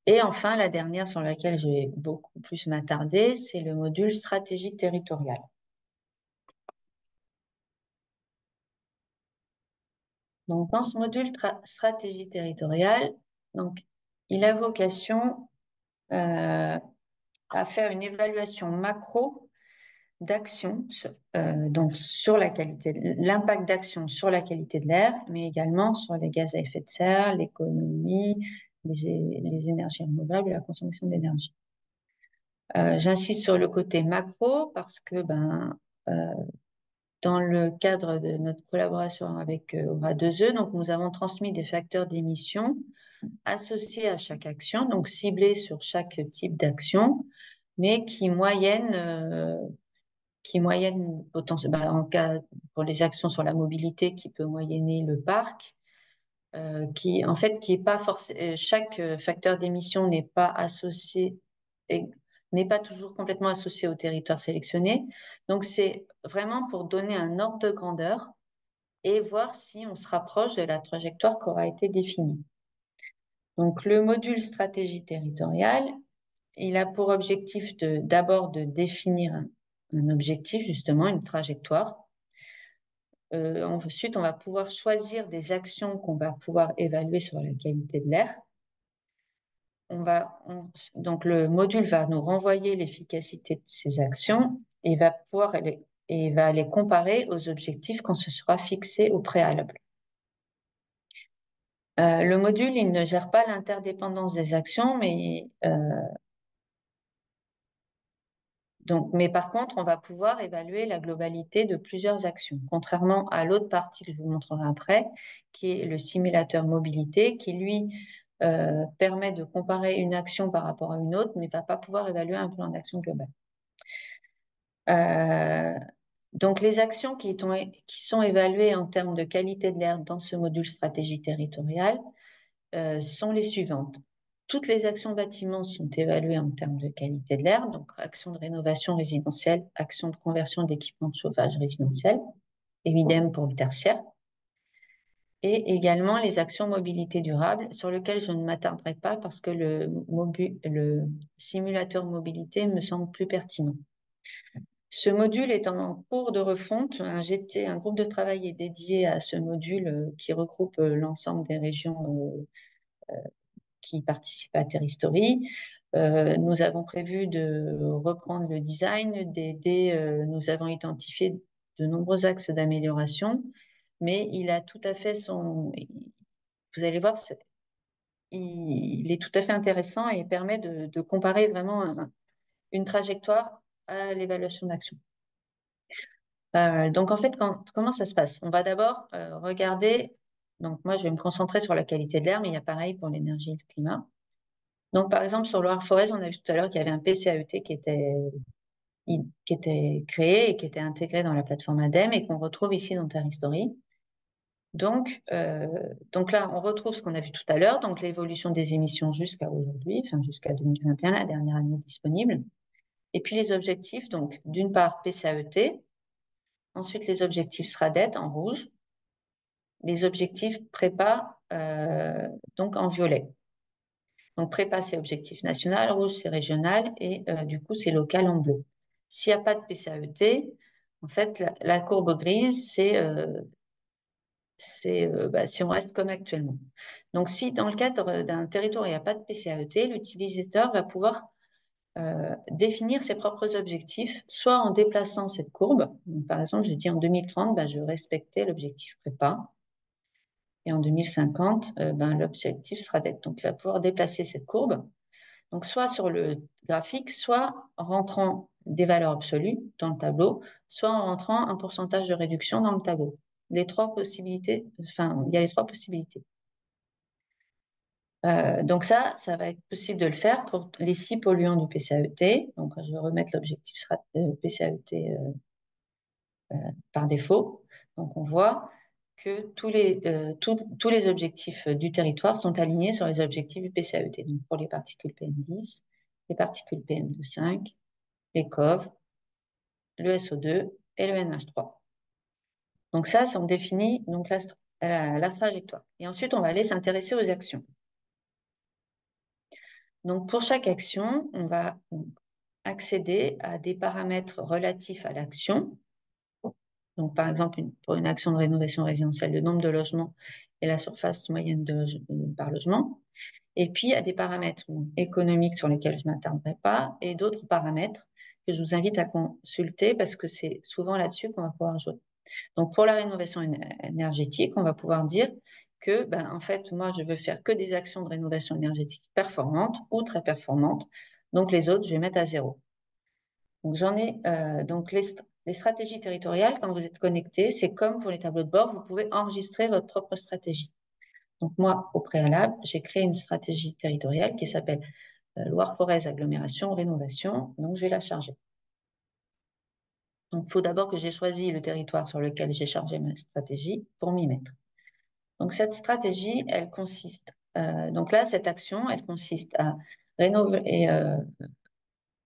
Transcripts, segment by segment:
Et enfin, la dernière sur laquelle je vais beaucoup plus m'attarder, c'est le module stratégie territoriale. Donc, dans ce module stratégie territoriale, donc, il a vocation à faire une évaluation macro d'action, donc sur la qualité, l'impact d'action sur la qualité de l'air, mais également sur les gaz à effet de serre, l'économie, les énergies renouvelables et la consommation d'énergie. J'insiste sur le côté macro parce que dans le cadre de notre collaboration avec Aura2E, donc nous avons transmis des facteurs d'émission associés à chaque action, donc ciblés sur chaque type d'action, mais qui moyenne potentiellement, en cas pour les actions sur la mobilité, qui peut moyenner le parc, qui en fait qui est pas forcément chaque facteur d'émission n'est pas associé et n'est pas toujours complètement associé au territoire sélectionné. Donc c'est vraiment pour donner un ordre de grandeur et voir si on se rapproche de la trajectoire qui aura été définie. Donc le module stratégie territoriale, il a pour objectif d'abord de définir un objectif, justement, une trajectoire. Ensuite, on va pouvoir choisir des actions qu'on va pouvoir évaluer sur la qualité de l'air. Donc, le module va nous renvoyer l'efficacité de ces actions et va les comparer aux objectifs qu'on se sera fixés au préalable. Le module, il ne gère pas l'interdépendance des actions, mais par contre, on va pouvoir évaluer la globalité de plusieurs actions, contrairement à l'autre partie que je vous montrerai après, qui est le simulateur mobilité, qui lui permet de comparer une action par rapport à une autre, mais va pas pouvoir évaluer un plan d'action global. Donc, les actions qui sont évaluées en termes de qualité de l'air dans ce module stratégie territoriale sont les suivantes. Toutes les actions bâtiments sont évaluées en termes de qualité de l'air, donc actions de rénovation résidentielle, actions de conversion d'équipements de chauffage résidentiel, évidemment pour le tertiaire, et également les actions mobilité durable, sur lesquelles je ne m'attarderai pas parce que le simulateur mobilité me semble plus pertinent. Ce module est en cours de refonte. Un groupe de travail est dédié à ce module qui regroupe l'ensemble des régions qui participent à Terristory. Nous avons prévu de reprendre le design, nous avons identifié de nombreux axes d'amélioration, mais il a tout à fait vous allez voir, il est tout à fait intéressant et permet de comparer vraiment une trajectoire à l'évaluation d'action. Donc en fait, comment ça se passe? On va d'abord regarder, donc moi je vais me concentrer sur la qualité de l'air, mais il y a pareil pour l'énergie et le climat. Donc, par exemple, sur Loire-Forez, on a vu tout à l'heure qu'il y avait un PCAET qui était créé et qui était intégré dans la plateforme ADEME et qu'on retrouve ici dans Terristory. Donc là, on retrouve ce qu'on a vu tout à l'heure, donc l'évolution des émissions jusqu'à aujourd'hui, enfin jusqu'à 2021, la dernière année disponible. Et puis les objectifs, donc d'une part PCAET, ensuite les objectifs SRADET en rouge, les objectifs prépa donc en violet. Donc, prépa, c'est objectif national, rouge, c'est régional, et du coup, c'est local en bleu. S'il n'y a pas de PCAET, en fait, la courbe grise, si on reste comme actuellement. Donc, si dans le cadre d'un territoire, il n'y a pas de PCAET, l'utilisateur va pouvoir définir ses propres objectifs, soit en déplaçant cette courbe. Donc, par exemple, je dis en 2030, je respectais l'objectif prépa. Et en 2050, l'objectif sera d'être. Donc, il va pouvoir déplacer cette courbe. Donc, soit sur le graphique, soit en rentrant des valeurs absolues dans le tableau, soit en rentrant un pourcentage de réduction dans le tableau. Il y a les trois possibilités. Donc ça va être possible de le faire pour les 6 polluants du PCAET. Donc, je vais remettre l'objectif PCAET par défaut. Donc, on voit que tous les objectifs du territoire sont alignés sur les objectifs du PCAET. Donc, pour les particules PM10, les particules PM2,5, les COV, le SO2 et le NH3. Donc ça, on définit donc la trajectoire. Et ensuite, on va aller s'intéresser aux actions. Donc, pour chaque action, on va accéder à des paramètres relatifs à l'action. Donc, par exemple, pour une action de rénovation résidentielle, le nombre de logements et la surface moyenne par logement. Et puis, il y a des paramètres économiques sur lesquels je ne m'attarderai pas et d'autres paramètres que je vous invite à consulter parce que c'est souvent là-dessus qu'on va pouvoir jouer. Donc, pour la rénovation énergétique, on va pouvoir dire que, en fait, moi, je veux faire que des actions de rénovation énergétique performantes ou très performantes. Donc, les autres, je vais mettre à zéro. Donc, donc les stratégies territoriales, quand vous êtes connecté, c'est comme pour les tableaux de bord, vous pouvez enregistrer votre propre stratégie. Donc, moi, au préalable, j'ai créé une stratégie territoriale qui s'appelle Loire-Forez Agglomération Rénovation. Donc, je vais la charger. Donc, il faut d'abord que j'ai choisi le territoire sur lequel j'ai chargé ma stratégie pour m'y mettre. Donc, cette stratégie, elle consiste, donc là, cette action, elle consiste à rénover,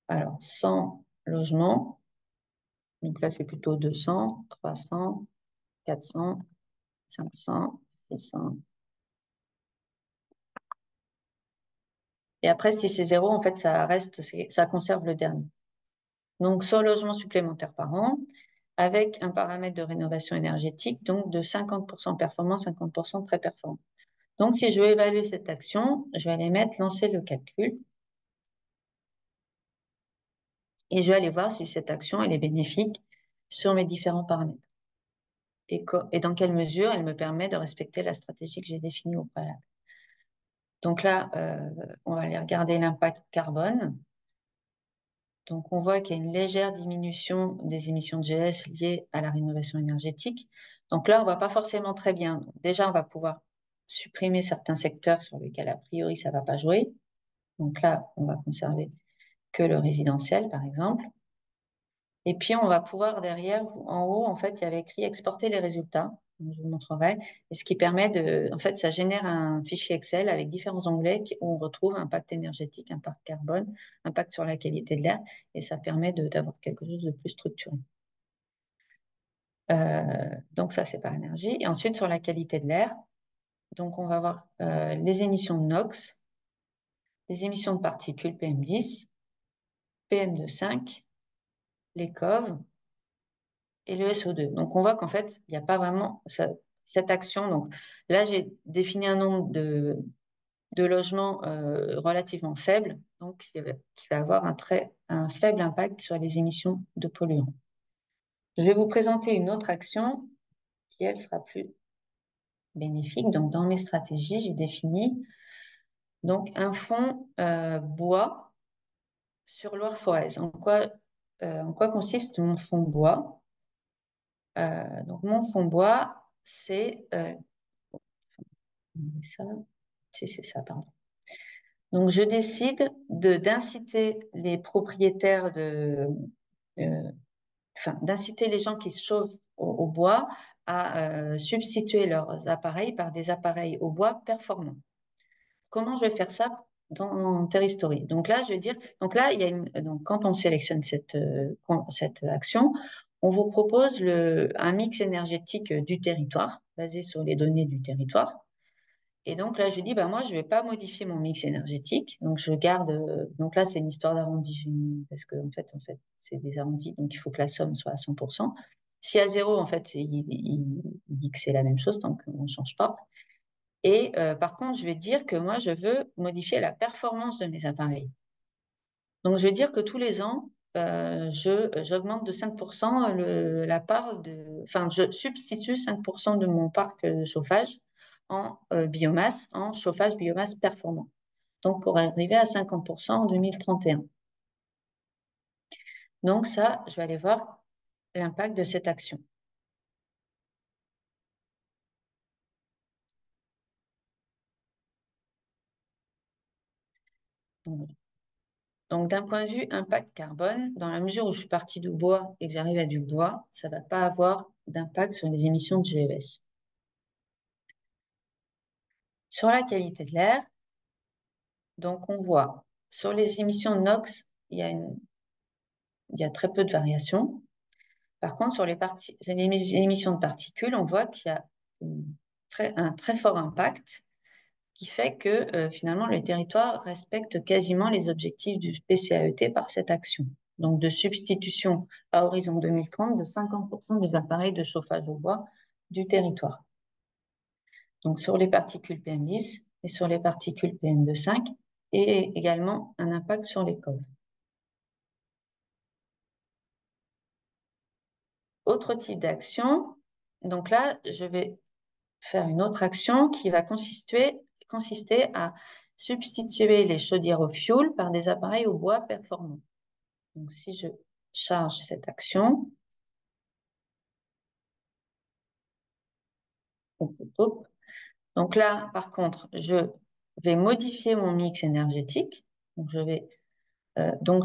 alors, 100 logements. Donc là, c'est plutôt 200, 300, 400, 500, 600. Et après, si c'est zéro, en fait, ça reste, ça conserve le dernier. Donc, 100 logements supplémentaires par an, avec un paramètre de rénovation énergétique, donc de 50% performant, 50% très performant. Donc, si je veux évaluer cette action, je vais aller lancer le calcul, et je vais aller voir si cette action, elle est bénéfique sur mes différents paramètres. Et dans quelle mesure elle me permet de respecter la stratégie que j'ai définie au préalable. Donc là, on va aller regarder l'impact carbone. Donc, on voit qu'il y a une légère diminution des émissions de GES liées à la rénovation énergétique. Donc là, on ne va pas forcément très bien. Déjà, on va pouvoir supprimer certains secteurs sur lesquels, a priori, ça ne va pas jouer. Donc là, on va conserver que le résidentiel, par exemple. Et puis, on va pouvoir derrière, en haut, en fait, il y avait écrit exporter les résultats. Donc, je vous montrerai. Et ce qui permet en fait, ça génère un fichier Excel avec différents onglets où on retrouve impact énergétique, impact carbone, impact sur la qualité de l'air. Et ça permet d'avoir quelque chose de plus structuré. Donc, ça, c'est par énergie. Et ensuite, sur la qualité de l'air, donc, on va voir les émissions de NOx, les émissions de particules PM10, PM2,5, les COV, et le SO2. Donc, on voit qu'en fait, il n'y a pas vraiment cette action. Donc, là, j'ai défini un nombre de logements relativement faible, donc qui va avoir un faible impact sur les émissions de polluants. Je vais vous présenter une autre action qui, elle, sera plus bénéfique. Donc, dans mes stratégies, j'ai défini donc un fonds bois sur Loire-Forez. En quoi consiste mon fonds bois? Donc, mon fonds bois, c'est ça, c'est ça, pardon. Donc, je décide d'inciter les propriétaires d'inciter les gens qui se chauffent au bois à substituer leurs appareils par des appareils au bois performants. Comment je vais faire ça dans Terristory? Donc là, je vais dire, donc là, donc quand on sélectionne cette action, on vous propose un mix énergétique du territoire, basé sur les données du territoire. Et donc là, je dis, moi, je vais pas modifier mon mix énergétique. Donc, je garde, donc là, c'est une histoire d'arrondi, parce que, en fait, c'est des arrondis, donc il faut que la somme soit à 100%. Si à zéro, en fait, il dit que c'est la même chose, donc on ne change pas. Et par contre, je vais dire que moi, je veux modifier la performance de mes appareils. Donc, je vais dire que tous les ans, j'augmente de 5% la part je substitue 5% de mon parc de chauffage en biomasse, en chauffage biomasse performant. Donc, pour arriver à 50% en 2031. Donc, ça, je vais aller voir l'impact de cette action. Donc, d'un point de vue impact carbone, dans la mesure où je suis partie du bois et que j'arrive à du bois, ça ne va pas avoir d'impact sur les émissions de GES. Sur la qualité de l'air, donc on voit sur les émissions de NOx, il y a très peu de variations. Par contre, sur les émissions de particules, on voit qu'il y a un très fort impact qui fait que finalement le territoire respecte quasiment les objectifs du PCAET par cette action. Donc de substitution à horizon 2030 de 50% des appareils de chauffage au bois du territoire. Donc sur les particules PM10 et sur les particules PM2,5 et également un impact sur les coves. Autre type d'action, donc là, je vais faire une autre action qui va consister à substituer les chaudières au fioul par des appareils au bois performants. Donc si je charge cette action, donc là, par contre, je vais modifier mon mix énergétique. Donc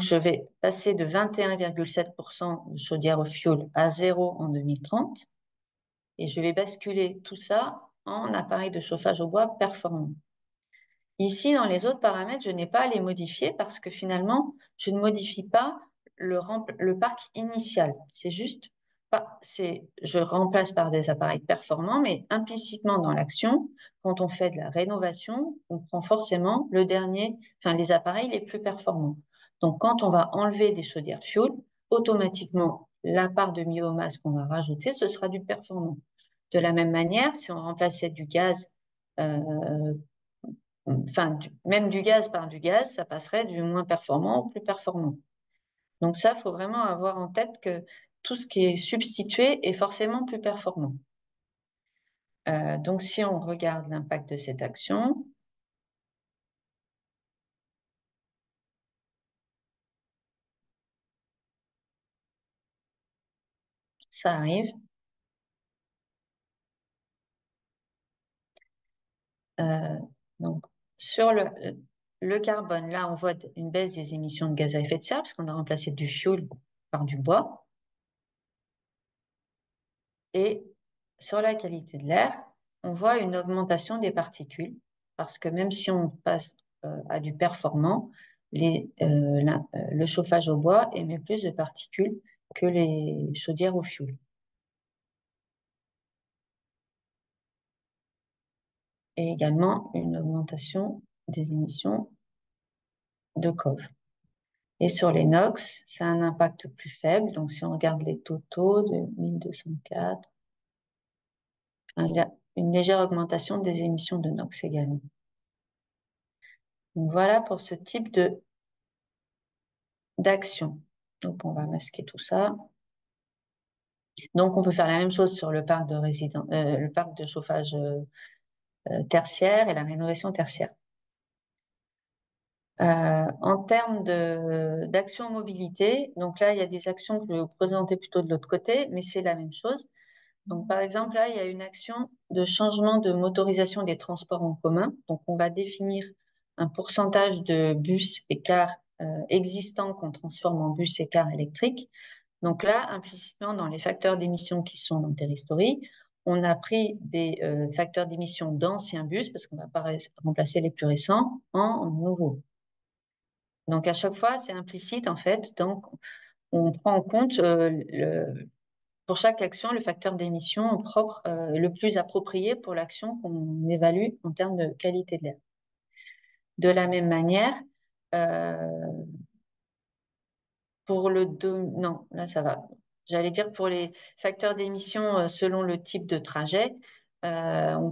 je vais passer de 21,7% de chaudière au fioul à 0 en 2030 et je vais basculer tout ça en appareil de chauffage au bois performant. Ici, dans les autres paramètres, je n'ai pas à les modifier parce que finalement, je ne modifie pas le parc initial. C'est juste, je remplace par des appareils performants, mais implicitement dans l'action, quand on fait de la rénovation, on prend forcément les appareils les plus performants. Donc, quand on va enlever des chaudières fuel, automatiquement, la part de biomasse qu'on va rajouter, ce sera du performant. De la même manière, si on remplaçait du gaz, même du gaz par du gaz, ça passerait du moins performant au plus performant. Donc ça, il faut vraiment avoir en tête que tout ce qui est substitué est forcément plus performant. Donc si on regarde l'impact de cette action, ça arrive. Donc sur le carbone, là, on voit une baisse des émissions de gaz à effet de serre parce qu'on a remplacé du fioul par du bois. Et sur la qualité de l'air, on voit une augmentation des particules parce que même si on passe à du performant, le chauffage au bois émet plus de particules que les chaudières au fioul. Et également une augmentation des émissions de COV. Et sur les NOx, ça a un impact plus faible. Donc, si on regarde les totaux de 1204, il y a une légère augmentation des émissions de NOx également. Donc, voilà pour ce type d'action. Donc, on va masquer tout ça. Donc, on peut faire la même chose sur le parc le parc de chauffage tertiaire et la rénovation tertiaire. En termes d'action mobilité, donc là, il y a des actions que je vais vous présenter plutôt de l'autre côté, mais c'est la même chose. Donc, par exemple, là, il y a une action de changement de motorisation des transports en commun. Donc, on va définir un pourcentage de bus et cars existants qu'on transforme en bus et cars électriques. Donc là, implicitement, dans les facteurs d'émission qui sont dans Terristory, on a pris des facteurs d'émission d'anciens bus, parce qu'on ne va pas remplacer les plus récents, en nouveaux. Donc à chaque fois, c'est implicite en fait. Donc on prend en compte pour chaque action le facteur d'émission propre, le plus approprié pour l'action qu'on évalue en termes de qualité de l'air. De la même manière, non, là ça va. J'allais dire pour les facteurs d'émission selon le type de trajet, par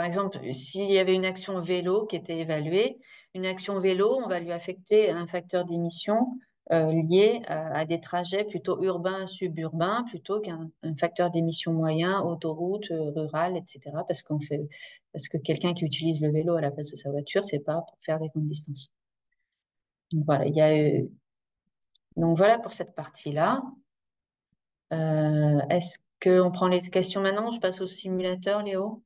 exemple, s'il y avait une action vélo qui était évaluée, une action vélo, on va lui affecter un facteur d'émission lié à des trajets plutôt urbains, suburbains, plutôt qu'un facteur d'émission moyen, autoroute, rurale, etc. Parce que quelqu'un qui utilise le vélo à la place de sa voiture, c'est pas pour faire des longues distances. Donc voilà, donc voilà pour cette partie-là. Est-ce qu'on prend les questions maintenant ou je passe au simulateur, Léo?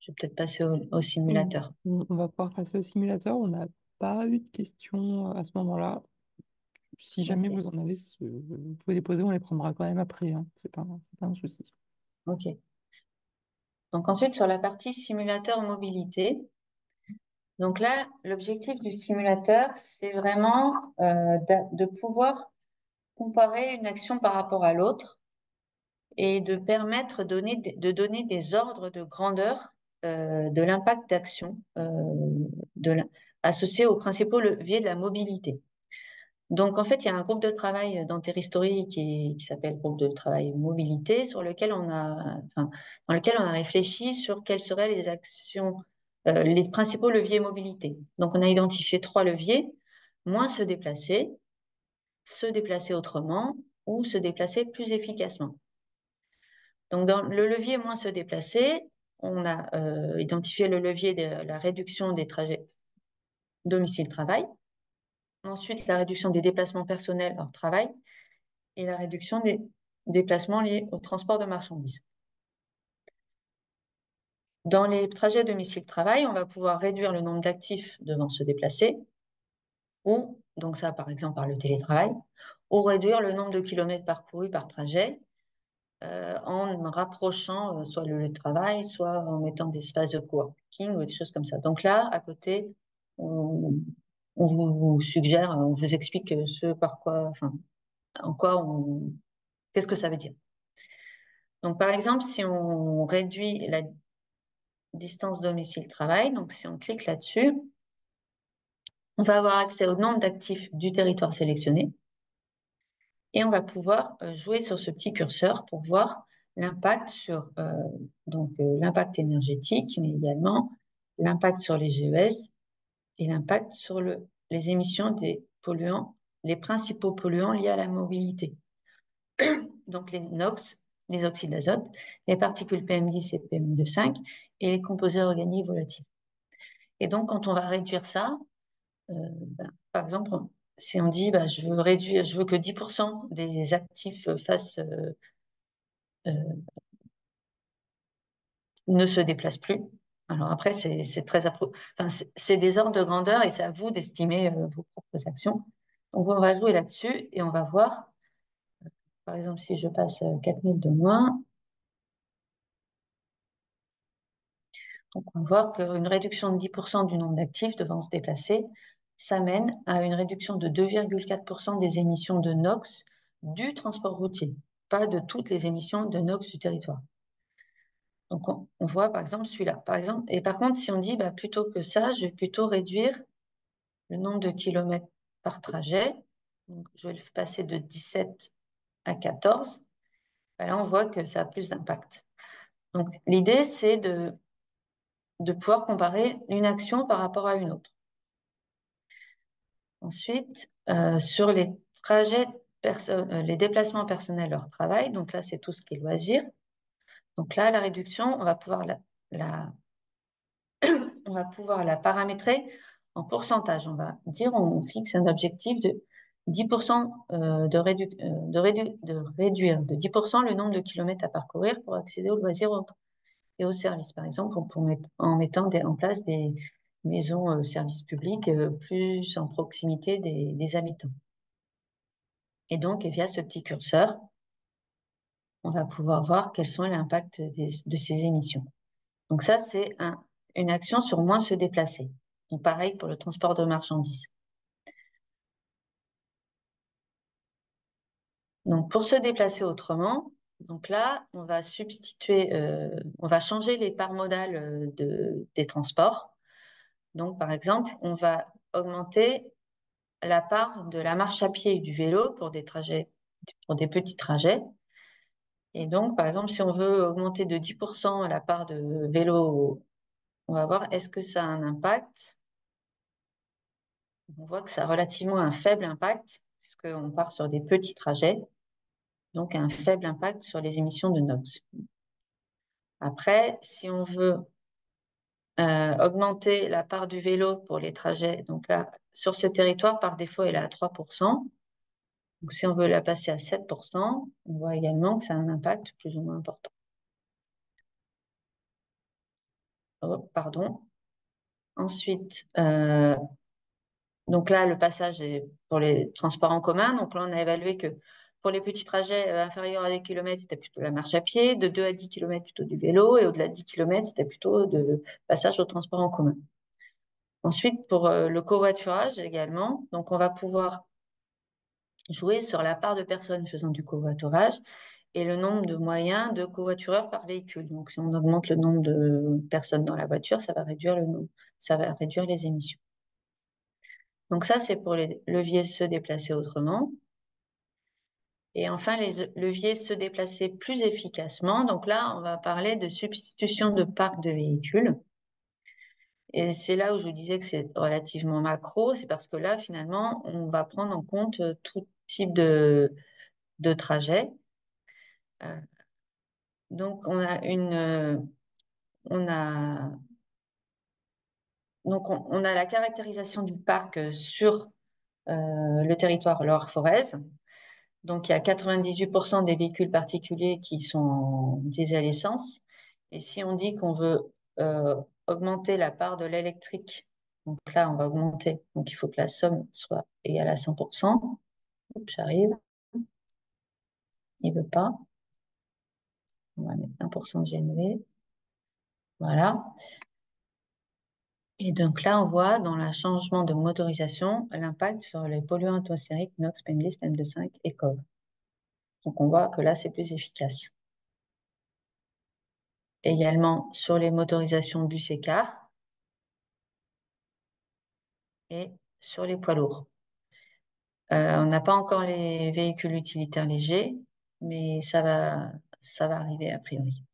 Je vais peut-être passer au simulateur. On va pouvoir passer au simulateur. On n'a pas eu de questions à ce moment-là. Si jamais Ok. vous en avez, vous pouvez les poser, on les prendra quand même après, hein. C'est pas un souci. Ok. Donc ensuite, sur la partie simulateur mobilité, donc là, l'objectif du simulateur, c'est vraiment de pouvoir comparer une action par rapport à l'autre et de permettre de donner des ordres de grandeur de l'impact d'action associé aux principaux leviers de la mobilité. Donc, en fait, il y a un groupe de travail dans Terristory qui s'appelle groupe de travail mobilité, dans lequel on a réfléchi sur quelles seraient les actions, les principaux leviers mobilité. Donc, on a identifié 3 leviers: moins se déplacer autrement ou se déplacer plus efficacement. Donc, dans le levier moins se déplacer, on a identifié le levier de la réduction des trajets domicile-travail, ensuite la réduction des déplacements personnels hors travail et la réduction des déplacements liés au transport de marchandises. Dans les trajets domicile-travail, on va pouvoir réduire le nombre d'actifs devant se déplacer, ou, donc ça par exemple par le télétravail, ou réduire le nombre de kilomètres parcourus par trajet en rapprochant soit le lieu de travail, soit en mettant des espaces de coworking ou des choses comme ça. Donc là, à côté, on, on vous suggère, on vous explique ce par quoi, enfin, en quoi qu'est-ce que ça veut dire. Donc, par exemple, si on réduit la distance domicile-travail, donc si on clique là-dessus, on va avoir accès au nombre d'actifs du territoire sélectionné et on va pouvoir jouer sur ce petit curseur pour voir l'impact sur l'impact énergétique, mais également l'impact sur les GES et l'impact sur les émissions des polluants, les principaux polluants liés à la mobilité. Donc les NOx, les oxydes d'azote, les particules PM10 et PM2,5 et les composés organiques volatiles. Et donc, quand on va réduire ça, par exemple, si on dit je veux que 10% des actifs ne se déplacent plus. Alors après, c'est très c'est des ordres de grandeur et c'est à vous d'estimer vos propres actions. Donc on va jouer là-dessus et on va voir, par exemple, si je passe 4000 de moins, donc on va voir qu'une réduction de 10% du nombre d'actifs devant se déplacer, ça mène à une réduction de 2,4% des émissions de NOx du transport routier, pas de toutes les émissions de NOx du territoire. Donc on voit par exemple celui-là. Par exemple, et par contre, si on dit plutôt que ça, je vais plutôt réduire le nombre de kilomètres par trajet. Donc, je vais le passer de 17 à 14. Là, on voit que ça a plus d'impact. Donc, l'idée, c'est de pouvoir comparer une action par rapport à une autre. Ensuite, sur les trajets, les déplacements personnels hors travail, donc là, c'est tout ce qui est loisir. Donc là, la réduction, on va pouvoir la paramétrer en pourcentage. On va dire, on fixe un objectif de 10% de réduire de 10% le nombre de kilomètres à parcourir pour accéder aux loisirs et aux services. Par exemple, en mettant en place des maisons services publics plus en proximité des habitants. Et donc, via ce petit curseur, on va pouvoir voir quels sont les impacts de ces émissions. Donc ça, c'est une action sur moins se déplacer. Donc pareil pour le transport de marchandises. Donc pour se déplacer autrement, donc là, on va on va changer les parts modales des transports. Donc par exemple, on va augmenter la part de la marche à pied et du vélo pour des petits trajets. Et donc, par exemple, si on veut augmenter de 10% la part de vélo, on va voir est-ce que ça a un impact. On voit que ça a relativement un faible impact, puisqu'on part sur des petits trajets, donc un faible impact sur les émissions de NOx. Après, si on veut augmenter la part du vélo pour les trajets, donc là, sur ce territoire, par défaut, elle est à 3%. Donc, si on veut la passer à 7%, on voit également que ça a un impact plus ou moins important. Oh, pardon. Ensuite, donc là, le passage est pour les transports en commun. Donc là, on a évalué que pour les petits trajets inférieurs à 10 km, c'était plutôt la marche à pied, de 2 à 10 km plutôt du vélo, et au-delà de 10 km, c'était plutôt de passage au transport en commun. Ensuite, pour le covoiturage également, donc on va pouvoir jouer sur la part de personnes faisant du covoiturage et le nombre de moyens de covoitureurs par véhicule. Donc, si on augmente le nombre de personnes dans la voiture, ça va réduire ça va réduire les émissions. Donc ça, c'est pour les leviers se déplacer autrement. Et enfin, les leviers se déplacer plus efficacement. Donc là, on va parler de substitution de parcs de véhicules. Et c'est là où je vous disais que c'est relativement macro, c'est parce que là, finalement, on va prendre en compte tout type de trajet. Euh, donc, on a, on a la caractérisation du parc sur le territoire Loire-Forez. Donc, il y a 98% des véhicules particuliers qui sont en diesel essence. Et si on dit qu'on veut euh, augmenter la part de l'électrique, donc là, on va augmenter. Donc, il faut que la somme soit égale à 100%. Oups, j'arrive. Il veut pas. On va mettre 1% de GNV. Voilà. Et donc là, on voit dans le changement de motorisation l'impact sur les polluants atmosphériques NOx, PM10, PM2,5 et COV. Donc on voit que là, c'est plus efficace. Également sur les motorisations bus et cars et sur les poids lourds. On n'a pas encore les véhicules utilitaires légers, mais ça va arriver a priori.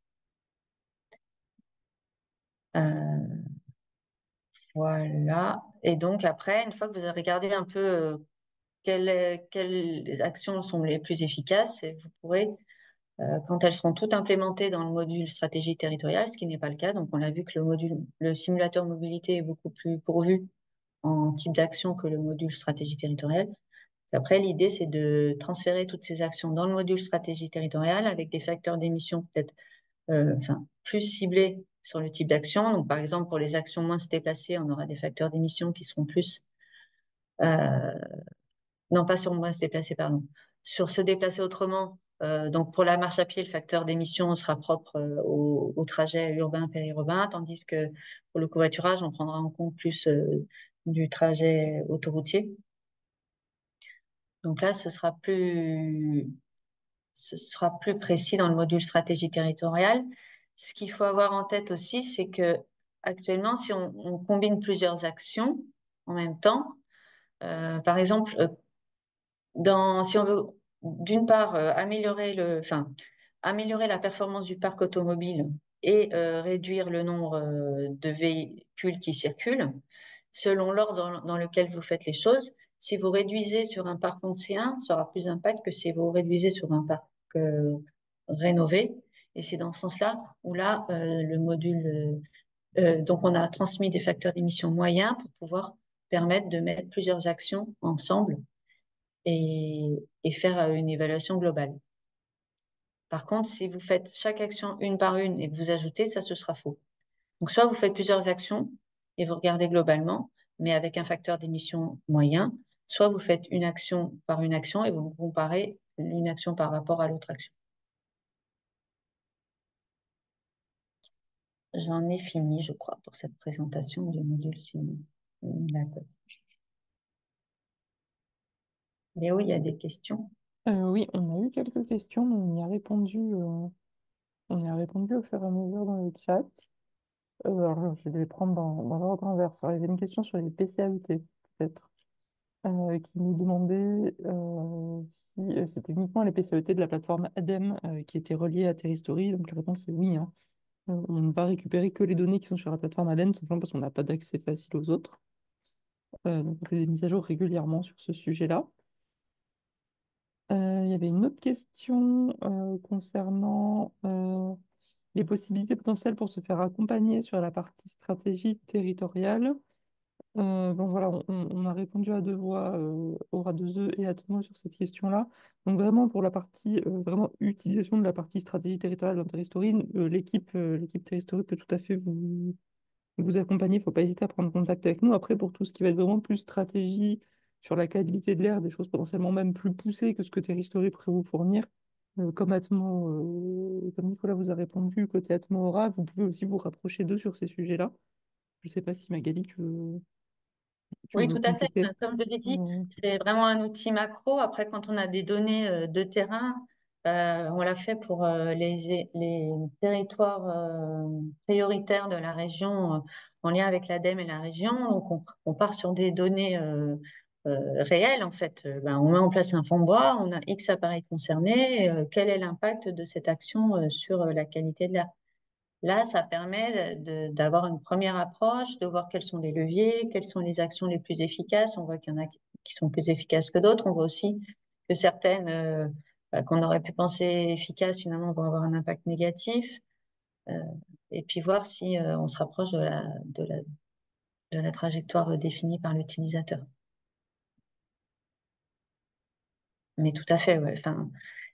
Euh, voilà. Et donc après, une fois que vous avez regardé un peu quelles actions sont les plus efficaces, et vous pourrez, quand elles seront toutes implémentées dans le module stratégie territoriale, ce qui n'est pas le cas, donc on a vu que le simulateur mobilité est beaucoup plus pourvu en type d'action que le module stratégie territoriale. Après, l'idée, c'est de transférer toutes ces actions dans le module stratégie territoriale avec des facteurs d'émission peut-être enfin, plus ciblés sur le type d'action. Donc, par exemple, pour les actions moins se déplacer, on aura des facteurs d'émission qui seront plus euh, non, pas sur moi se déplacer, pardon. Sur se déplacer autrement, donc pour la marche à pied, le facteur d'émission sera propre au trajet urbain, périurbain, tandis que pour le covoiturage, on prendra en compte plus du trajet autoroutier. Donc là, ce sera plus précis dans le module stratégie territoriale. Ce qu'il faut avoir en tête aussi, c'est que actuellement, si on combine plusieurs actions en même temps, par exemple, si on veut d'une part améliorer la performance du parc automobile et réduire le nombre de véhicules qui circulent, selon l'ordre dans lequel vous faites les choses, si vous réduisez sur un parc ancien, ça aura plus d'impact que si vous réduisez sur un parc rénové. Et c'est dans ce sens-là où là, le module, donc on a transmis des facteurs d'émission moyens pour pouvoir permettre de mettre plusieurs actions ensemble et faire une évaluation globale. Par contre, si vous faites chaque action une par une et que vous ajoutez, ça, ce sera faux. Donc, soit vous faites plusieurs actions et vous regardez globalement, mais avec un facteur d'émission moyen, soit vous faites une action par une action et vous comparez une action par rapport à l'autre action. J'en ai fini, je crois, pour cette présentation du module simulateur. Léo, il y a des questions? Oui, on a eu quelques questions, mais on y a répondu au fur et à mesure dans le chat. Alors, je vais les prendre dans l'ordre inverse. Alors, il y avait une question sur les PCAET, peut-être, qui nous demandait si c'était uniquement les PCAET de la plateforme ADEME qui étaient reliés à Terristory. Donc, la réponse est oui, hein. On ne va récupérer que les données qui sont sur la plateforme ADEME, simplement parce qu'on n'a pas d'accès facile aux autres. Donc, on fait des mises à jour régulièrement sur ce sujet-là. Il y avait une autre question concernant les possibilités potentielles pour se faire accompagner sur la partie stratégie territoriale. Bon, voilà, on a répondu à deux voix, Aura 2E et Atmo sur cette question-là. Donc vraiment, pour la partie, vraiment utilisation de la partie stratégie territoriale dans Terristory, l'équipe Terristory peut tout à fait vous accompagner. Il ne faut pas hésiter à prendre contact avec nous. Après, pour tout ce qui va être vraiment plus stratégie sur la qualité de l'air, des choses potentiellement même plus poussées que ce que Terristory pourrait vous fournir, comme comme Nicolas vous a répondu, côté Atmo Aura, vous pouvez aussi vous rapprocher d'eux sur ces sujets-là. Je ne sais pas si Magali, tu Oui, veux tout à fait. compléter. Comme je l'ai dit, Euh, c'est vraiment un outil macro. Après, quand on a des données de terrain, On l'a fait pour les territoires prioritaires de la région en lien avec l'ADEME et la région. Donc, on part sur des données réelles, en fait. On met en place un fond de bois, on a X appareils concernés. Quel est l'impact de cette action sur la qualité de l'air? Là, ça permet d'avoir une première approche, de voir quels sont les leviers, quelles sont les actions les plus efficaces. On voit qu'il y en a qui sont plus efficaces que d'autres. On voit aussi que certaines qu'on aurait pu penser efficaces, finalement, vont avoir un impact négatif. Euh, et puis voir si on se rapproche de la trajectoire définie par l'utilisateur. Mais tout à fait, ouais. Enfin,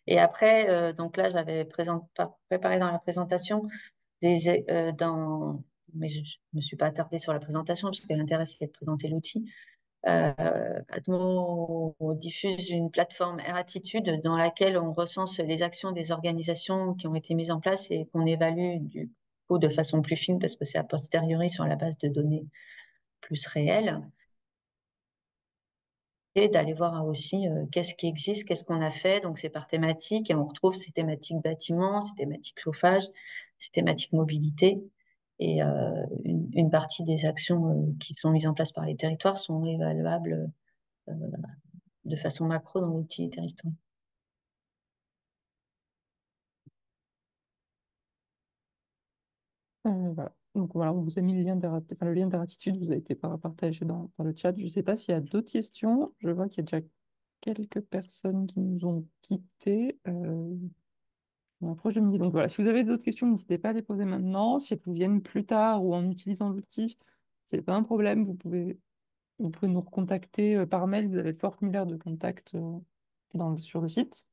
et après, donc là, j'avais préparé dans la présentation mais je ne me suis pas attardée sur la présentation parce que l'intérêt, c'est de présenter l'outil. Atmo diffuse une plateforme Air-Attitude dans laquelle on recense les actions des organisations qui ont été mises en place et qu'on évalue du coup de façon plus fine parce que c'est a posteriori sur la base de données plus réelles et d'aller voir aussi qu'est-ce qui existe, qu'est-ce qu'on a fait. Donc c'est par thématique et on retrouve ces thématiques bâtiment, ces thématiques chauffage, ces thématiques mobilité. Et une partie des actions qui sont mises en place par les territoires sont évaluables euh, de façon macro dans l'outil Terristory. Voilà. Donc voilà, on vous a mis le lien d'Air-Attitude, vous a été partagé dans le chat. Je ne sais pas s'il y a d'autres questions. Je vois qu'il y a déjà quelques personnes qui nous ont quittés. On approche de midi. Donc voilà, si vous avez d'autres questions, n'hésitez pas à les poser maintenant. Si elles vous viennent plus tard ou en utilisant l'outil, c'est pas un problème. Vous pouvez nous recontacter par mail. Vous avez le formulaire de contact sur le site.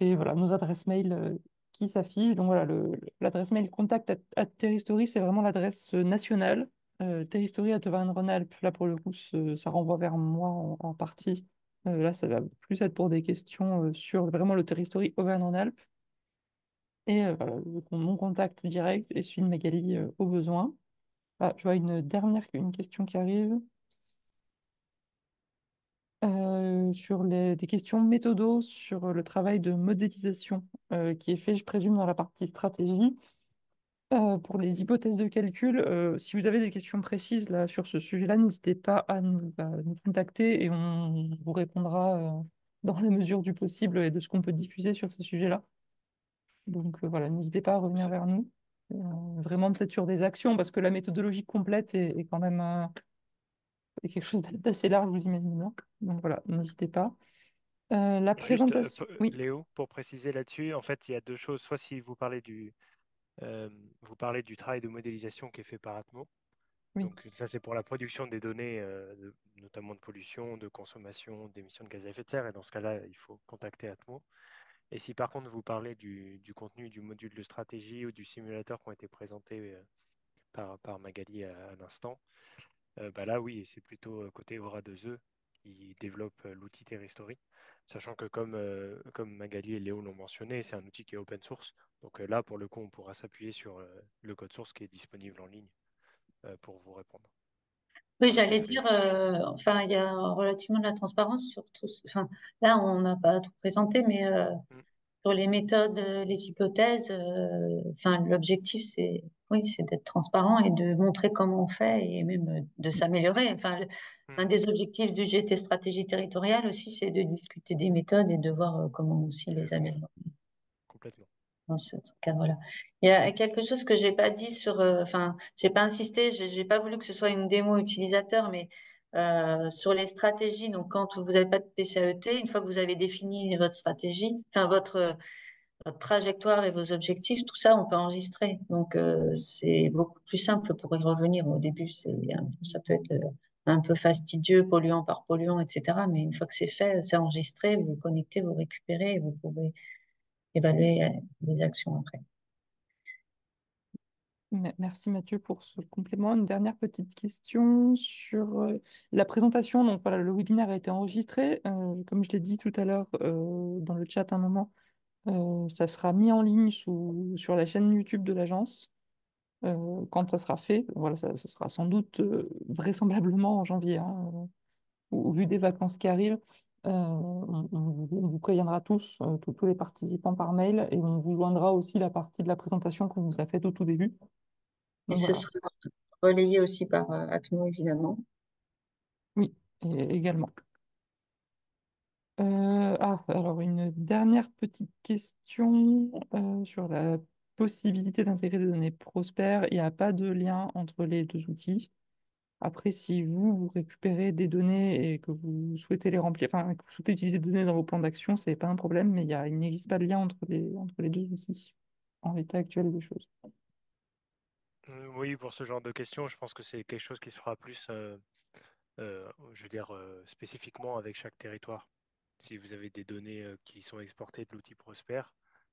Et voilà, nos adresses mail qui s'affichent. Donc voilà, l'adresse mail contact at Terristory, c'est vraiment l'adresse nationale. Terristory at Auvergne-Rhône-Alpes, là pour le coup, ça renvoie vers moi en partie. Là, ça va plus être pour des questions sur vraiment le Terristory Auvergne-Rhône-Alpes. Et voilà, mon contact direct et celui de Magali au besoin. Ah, je vois une question qui arrive. Sur des questions méthodos sur le travail de modélisation qui est fait, je présume, dans la partie stratégie. Pour les hypothèses de calcul, si vous avez des questions précises là, sur ce sujet-là, n'hésitez pas à nous contacter et on vous répondra dans la mesure du possible et de ce qu'on peut diffuser sur ces sujets-là. Donc voilà, n'hésitez pas à revenir C'est vers nous. Vraiment peut-être sur des actions, parce que la méthodologie complète est quand même est quelque chose d'assez large, vous imaginez bien. Donc voilà, n'hésitez pas. La juste, présentation, oui, Léo, pour préciser là-dessus, en fait, il y a deux choses. Soit si vous parlez du travail de modélisation qui est fait par Atmo. oui. Donc ça, c'est pour la production des données, notamment de pollution, de consommation, d'émissions de gaz à effet de serre. Et dans ce cas-là, il faut contacter Atmo. Et si par contre vous parlez du contenu du module de stratégie ou du simulateur qui ont été présentés par Magali à l'instant, bah là oui, c'est plutôt côté Aura 2E qui développe l'outil Terristory, sachant que comme Magali et Léo l'ont mentionné, c'est un outil qui est open source. Donc là, pour le coup, on pourra s'appuyer sur le code source qui est disponible en ligne pour vous répondre. Oui, Voilà, j'allais désolé. dire, enfin, il y a relativement de la transparence sur tout. Enfin, là, on n'a pas tout présenté, mais Mm, sur les méthodes, les hypothèses, enfin, l'objectif, oui, c'est d'être transparent et de montrer comment on fait et même de s'améliorer. Enfin, mm, un des objectifs du GT stratégie territoriale aussi, c'est de discuter des méthodes et de voir comment aussi les exactement, améliorer complètement. dans ce cadre-là. Il y a quelque chose que j'ai pas dit enfin, j'ai pas insisté, j'ai pas voulu que ce soit une démo utilisateur, mais sur les stratégies. Donc, quand vous n'avez pas de PCAET, une fois que vous avez défini votre stratégie, enfin votre trajectoire et vos objectifs, tout ça, on peut enregistrer. Donc, c'est beaucoup plus simple pour y revenir. Au début, ça peut être un peu fastidieux, polluant par polluant, etc. Mais une fois que c'est fait, c'est enregistré, vous vous connectez, vous récupérez et vous pouvez évaluer les actions après. Merci Mathieu pour ce complément. Une dernière petite question sur la présentation. Donc voilà, le webinaire a été enregistré. Comme je l'ai dit tout à l'heure dans le chat un moment, ça sera mis en ligne sur la chaîne YouTube de l'agence. Quand ça sera fait, voilà, ça sera sans doute vraisemblablement en janvier, hein, au vu des vacances qui arrivent. On vous préviendra tous, tous les participants par mail, et on vous joindra aussi la partie de la présentation qu'on vous a faite au tout début. Et Donc ce voilà, sera relayé aussi par Atmo, évidemment. oui, également. Alors une dernière petite question sur la possibilité d'intégrer des données prospères. Il n'y a pas de lien entre les deux outils. Après, si vous récupérez des données et que vous souhaitez les remplir, enfin, que vous souhaitez utiliser des données dans vos plans d'action, c'est pas un problème, mais il n'existe pas de lien entre les deux outils en l'état actuel des choses. Oui, pour ce genre de questions, je pense que c'est quelque chose qui se fera plus, je veux dire, spécifiquement avec chaque territoire. Si vous avez des données qui sont exportées de l'outil Prosper,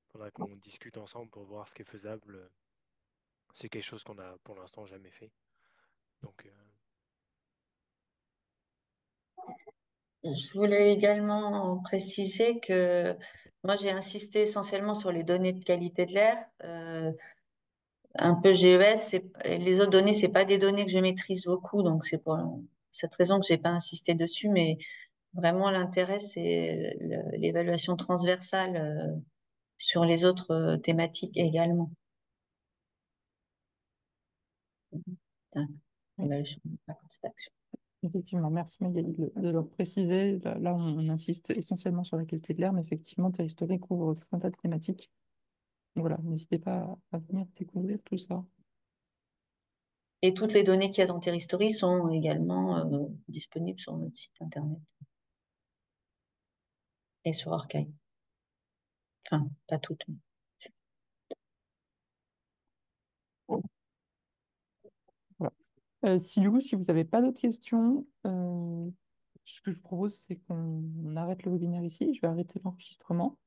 il faudra qu'on discute ensemble pour voir ce qui est faisable. C'est quelque chose qu'on a pour l'instant jamais fait. Donc, Je voulais également préciser que moi, j'ai insisté essentiellement sur les données de qualité de l'air. Un peu GES, et les autres données, c'est pas des données que je maîtrise beaucoup, donc c'est pour cette raison que j'ai pas insisté dessus, mais vraiment l'intérêt, c'est l'évaluation transversale sur les autres thématiques également. D'accord. Oui, Évaluation d'impact d'action. effectivement, merci Magali de le préciser. Là, on insiste essentiellement sur la qualité de l'air, mais effectivement, Terristory couvre tout un tas de thématiques. Donc voilà, n'hésitez pas à venir découvrir tout ça. Et toutes les données qu'il y a dans Terristory sont également disponibles sur notre site internet et sur Archive. Enfin, pas toutes. Voilà. Si si vous n'avez pas d'autres questions, ce que je propose, c'est qu'on arrête le webinaire ici. Je vais arrêter l'enregistrement.